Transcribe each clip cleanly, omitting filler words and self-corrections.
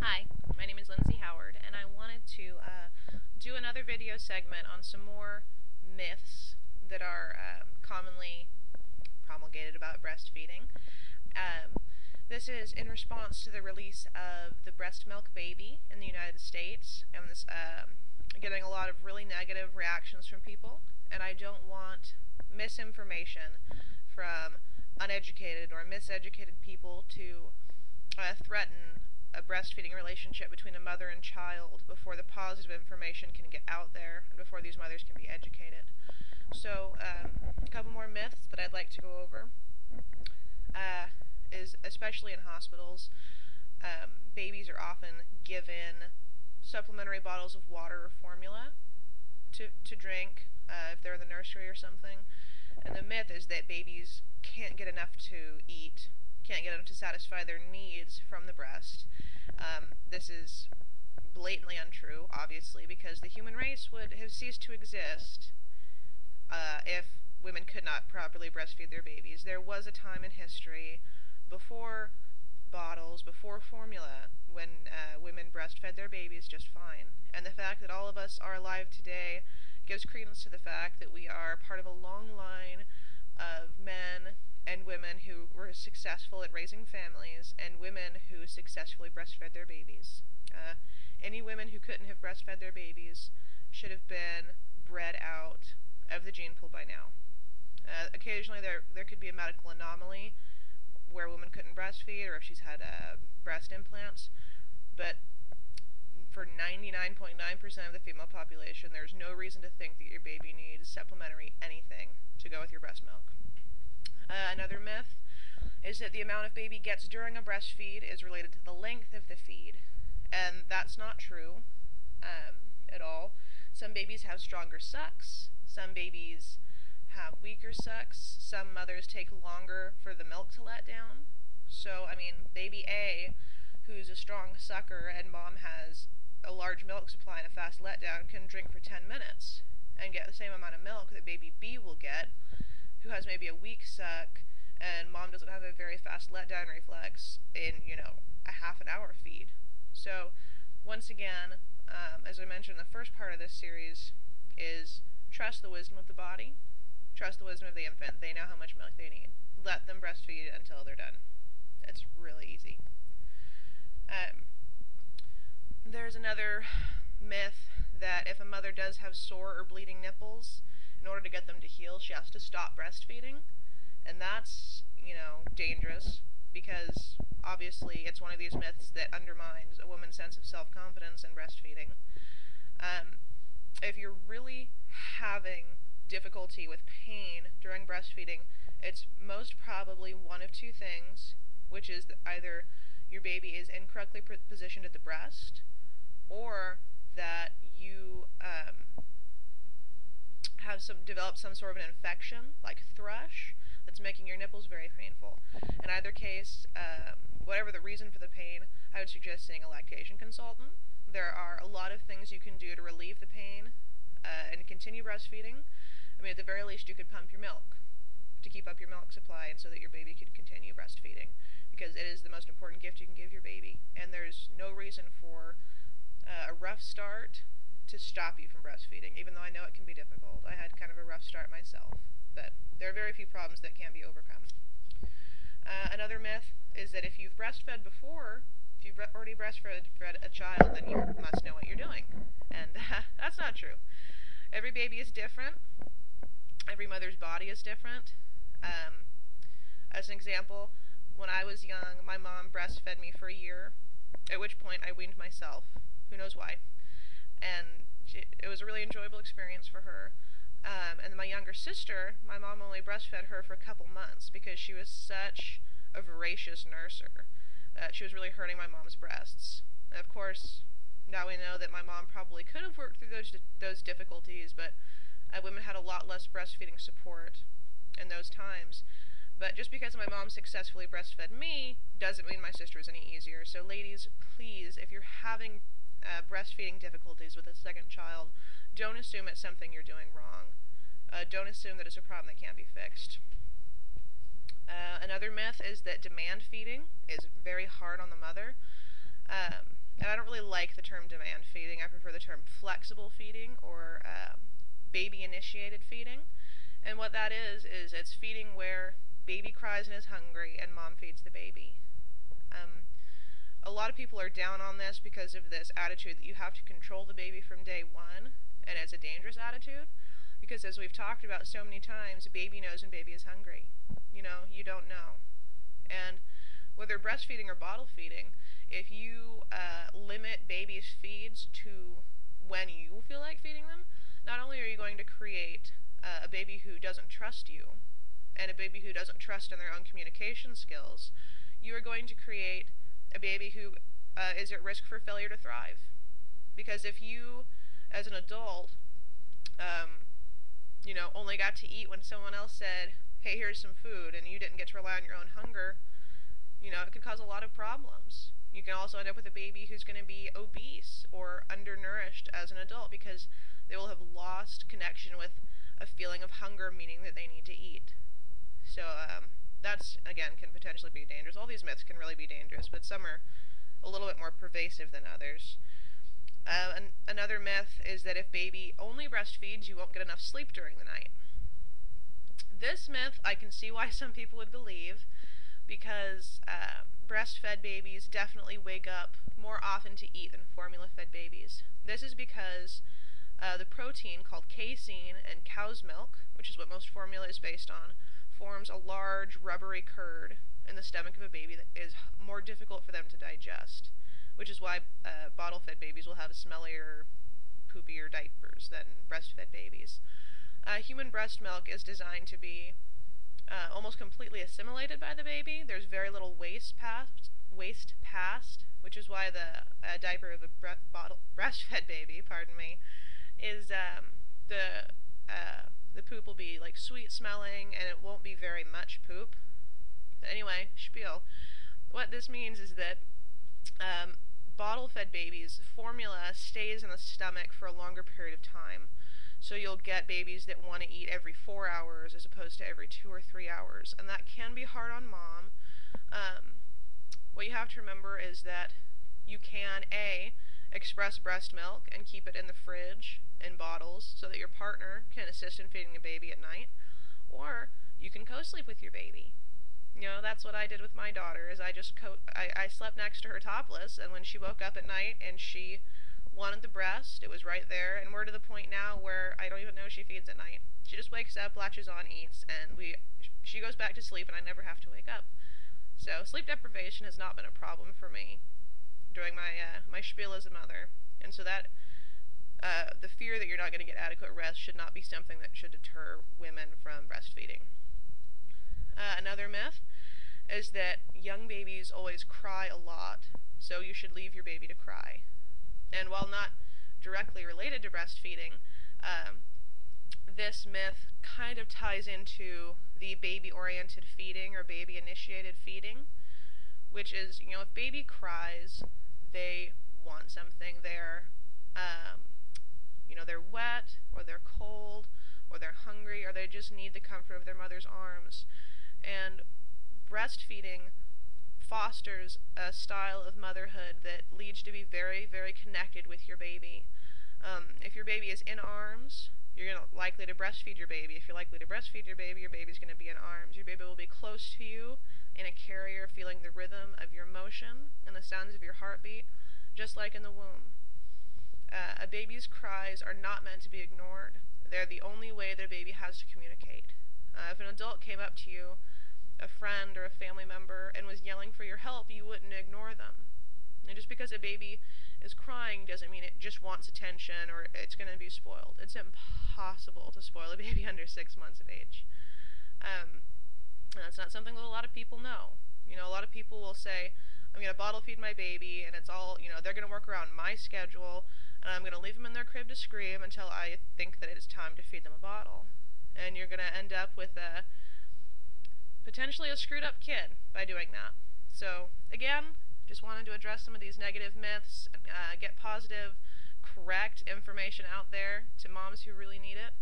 Hi, my name is Lindsay Howard, and I wanted to do another video segment on some more myths that are commonly promulgated about breastfeeding. This is in response to the release of the breast milk baby in the United States, and this getting a lot of really negative reactions from people, and I don't want misinformation from uneducated or miseducated people to threaten a breastfeeding relationship between a mother and child before the positive information can get out there and before these mothers can be educated. So, a couple more myths that I'd like to go over is especially in hospitals, babies are often given supplementary bottles of water or formula to drink if they're in the nursery or something. And the myth is that babies can't get enough to eat, can't get enough to satisfy their needs from the breast. This is blatantly untrue, obviously, because the human race would have ceased to exist if women could not properly breastfeed their babies. There was a time in history before bottles, before formula, when women breastfed their babies just fine. And the fact that all of us are alive today gives credence to the fact that we are part of a long line of men and women who were successful at raising families and women who successfully breastfed their babies. Any women who couldn't have breastfed their babies should have been bred out of the gene pool by now. Occasionally there could be a medical anomaly where a woman couldn't breastfeed or if she's had breast implants, but for 99.9% of the female population, there's no reason to think that your baby needs supplementary anything to go with your breast milk. Another myth is that the amount of baby gets during a breastfeed is related to the length of the feed, and that's not true at all. Some babies have stronger sucks, some babies have weaker sucks, some mothers take longer for the milk to let down. So, I mean, baby A, who's a strong sucker and mom has a large milk supply and a fast letdown, can drink for 10 minutes and get the same amount of milk that baby B will get, who has maybe a weak suck and mom doesn't have a very fast letdown reflex in, a half an hour feed. So, once again, as I mentioned in the first part of this series, is trust the wisdom of the body, trust the wisdom of the infant. They know how much milk they need. Let them breastfeed until they're done. It's really easy. There's another myth that if a mother does have sore or bleeding nipples, in order to get them to heal, she has to stop breastfeeding. And that's, dangerous because obviously it's one of these myths that undermines a woman's sense of self-confidence in breastfeeding. If you're really having difficulty with pain during breastfeeding, it's most probably one of two things, which is that either your baby is incorrectly positioned at the breast, or that you have developed some sort of an infection, like thrush, that's making your nipples very painful. In either case, whatever the reason for the pain, I would suggest seeing a lactation consultant. There are a lot of things you can do to relieve the pain and continue breastfeeding. I mean, at the very least, you could pump your milk to keep up your milk supply and so that your baby could continue breastfeeding, because it is the most important gift you can give your baby, and there's no reason for a rough start to stop you from breastfeeding, even though I know it can be difficult. I had kind of a rough start myself, but there are very few problems that can't be overcome. Another myth is that if you've breastfed before, if you've already breastfed a child, then you must know what you're doing, and that's not true. Every baby is different. Every mother's body is different. As an example, when I was young, my mom breastfed me for a year, at which point I weaned myself. Who knows why? And it was a really enjoyable experience for her. And my younger sister, my mom only breastfed her for a couple months because she was such a voracious nurser that she was really hurting my mom's breasts. And of course, now we know that my mom probably could have worked through those difficulties, but women had a lot less breastfeeding support in those times. But just because my mom successfully breastfed me doesn't mean my sister is any easier. So ladies, please, if you're having breastfeeding difficulties with a second child, don't assume it's something you're doing wrong. Don't assume that it's a problem that can't be fixed. Another myth is that demand feeding is very hard on the mother. and I don't really like the term demand feeding. I prefer the term flexible feeding or baby-initiated feeding. And what that is it's feeding where baby cries and is hungry and mom feeds the baby. A lot of people are down on this because of this attitude that you have to control the baby from day one, and it's a dangerous attitude because, as we've talked about so many times, baby knows when baby is hungry. You don't know. And whether breastfeeding or bottle feeding, if you limit babies' feeds to when you feel like feeding them, not only are you going to create a baby who doesn't trust you and a baby who doesn't trust in their own communication skills, you are going to create a baby who is at risk for failure to thrive. Because if you, as an adult, only got to eat when someone else said, hey, here's some food, and you didn't get to rely on your own hunger, it could cause a lot of problems. You can also end up with a baby who's going to be obese or undernourished as an adult because they will have lost connection with a feeling of hunger, meaning that they need to eat. So that's, again, can potentially be dangerous. All these myths can really be dangerous, but some are a little bit more pervasive than others. Another myth is that if baby only breastfeeds, you won't get enough sleep during the night. This myth, I can see why some people would believe, because breastfed babies definitely wake up more often to eat than formula-fed babies. This is because the protein called casein in cow's milk, which is what most formula is based on, forms a large rubbery curd in the stomach of a baby that is more difficult for them to digest, which is why bottle-fed babies will have smellier, poopier diapers than breastfed babies. Human breast milk is designed to be almost completely assimilated by the baby. There's very little waste passed, which is why the diaper of a breastfed baby, is the poop will be like sweet smelling and it won't be very much poop. But anyway, spiel. What this means is that bottle-fed babies, formula stays in the stomach for a longer period of time. So you'll get babies that want to eat every 4 hours as opposed to every 2 or 3 hours. And that can be hard on mom. What you have to remember is that you can, A, express breast milk and keep it in the fridge in bottles so that your partner can assist in feeding the baby at night. Or you can co-sleep with your baby. That's what I did with my daughter, is I slept next to her topless, and when she woke up at night and she wanted the breast, it was right there, and we're to the point now where I don't even know she feeds at night. She just wakes up, latches on, eats, and she goes back to sleep, and I never have to wake up. So sleep deprivation has not been a problem for me during my spiel as a mother, and so that the fear that you're not going to get adequate rest should not be something that should deter women from breastfeeding. Another myth is that young babies always cry a lot, so you should leave your baby to cry. And while not directly related to breastfeeding, this myth kind of ties into the baby-oriented feeding or baby-initiated feeding, which is, if baby cries, they want something. They're wet, or they're cold, or they're hungry, or they just need the comfort of their mother's arms. And breastfeeding fosters a style of motherhood that leads you to be very, very connected with your baby. If your baby is in arms, you're likely to breastfeed your baby. If you're likely to breastfeed your baby's going to be in arms. Your baby will be close to you in a carrier, feeling the rhythm of your motion and the sounds of your heartbeat, just like in the womb. A baby's cries are not meant to be ignored. They're the only way that a baby has to communicate. If an adult came up to you, a friend or a family member, and was yelling for your help, you wouldn't ignore them. And just because a baby is crying doesn't mean it just wants attention or it's going to be spoiled. It's impossible to spoil a baby under 6 months of age. And that's not something that a lot of people know. A lot of people will say, I'm going to bottle feed my baby, and it's all, they're going to work around my schedule, and I'm going to leave them in their crib to scream until I think that it is time to feed them a bottle. And you're going to end up with potentially a screwed up kid by doing that. So, again, just wanted to address some of these negative myths, get positive, correct information out there to moms who really need it.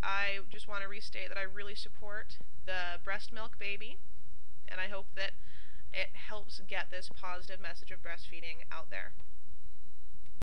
I just want to restate that I really support the breast milk baby, and I hope that it helps get this positive message of breastfeeding out there.